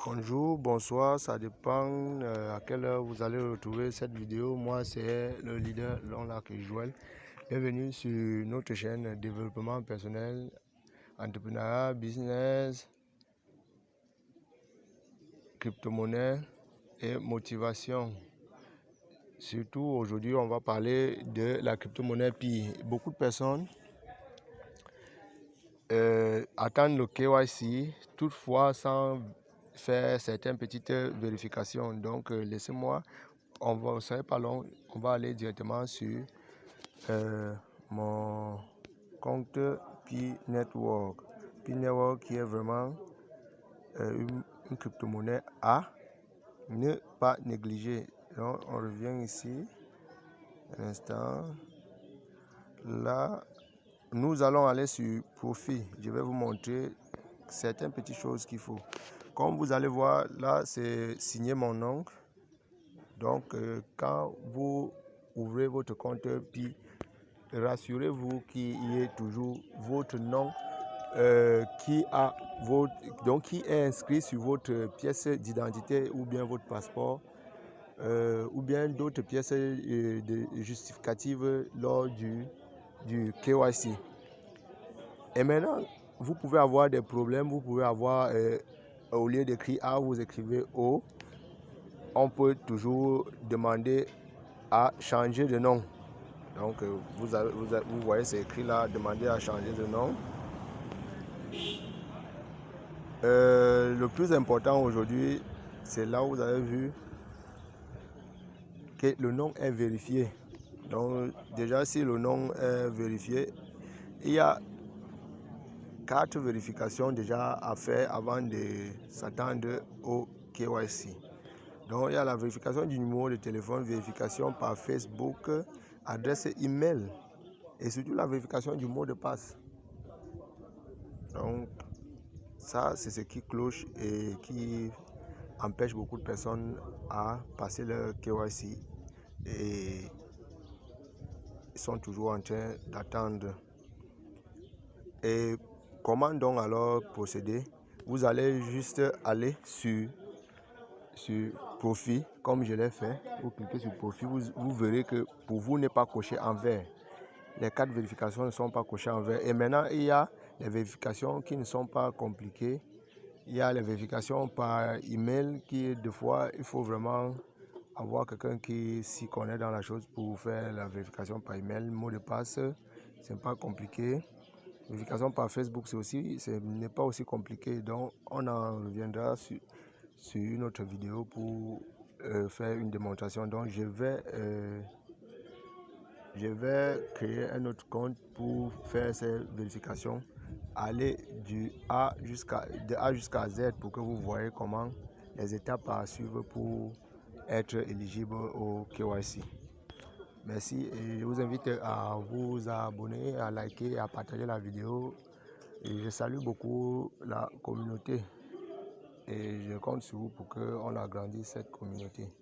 Bonjour, bonsoir, ça dépend à quelle heure vous allez retrouver cette vidéo. Moi, c'est le leader Lonlac Joël. Bienvenue sur notre chaîne Développement personnel, entrepreneuriat, business, crypto-monnaie et motivation. Surtout aujourd'hui, on va parler de la crypto-monnaie Pi. Beaucoup de personnes attendent le KYC, toutefois sans faire certaines petites vérifications. Donc, laissez-moi, on va, vous savez pas long, on va aller directement sur mon compte Pi Network. Pi Network qui est vraiment une crypto-monnaie à ne pas négliger. Donc, on revient ici, un instant. Là, nous allons aller sur profit. Je vais vous montrer certaines petites choses qu'il faut. Comme vous allez voir, là, c'est signé mon oncle. Donc, quand vous ouvrez votre compte Pi, rassurez-vous qu'il y ait toujours votre nom qui est inscrit sur votre pièce d'identité ou bien votre passeport ou bien d'autres pièces justificatives lors du KYC. Et maintenant, vous pouvez avoir des problèmes, vous pouvez avoir, au lieu d'écrire A, vous écrivez O. On peut toujours demander à changer de nom. Donc, vous voyez, c'est écrit là, demander à changer de nom. Le plus important aujourd'hui, c'est là où vous avez vu que le nom est vérifié. Donc, déjà, si le nom est vérifié, il y a 4 vérifications déjà à faire avant de s'attendre au KYC. Donc, il y a la vérification du numéro de téléphone, vérification par Facebook, adresse email et surtout la vérification du mot de passe. Donc, ça, c'est ce qui cloche et qui empêche beaucoup de personnes à passer leur KYC et ils sont toujours en train d'attendre. Et comment donc alors procéder? Vous allez juste aller sur profit, comme je l'ai fait. Vous cliquez sur profit, vous verrez que pour vous n'est pas coché en vert. Les 4 vérifications ne sont pas cochées en vert. Et maintenant, il y a les vérifications qui ne sont pas compliquées. Il y a les vérifications par email qui, des fois, il faut vraiment avoir quelqu'un qui s'y connaît dans la chose pour faire la vérification par email. Mot de passe, c'est pas compliqué. Vérification par Facebook, ce n'est pas aussi compliqué. Donc, on en reviendra sur une autre vidéo pour faire une démonstration. Donc, je vais créer un autre compte pour faire ces vérifications. Aller de A jusqu'à Z pour que vous voyez comment les étapes à suivre pour être éligible au KYC. Merci et je vous invite à vous abonner, à liker, à partager la vidéo. Et je salue beaucoup la communauté et je compte sur vous pour qu'on agrandisse cette communauté.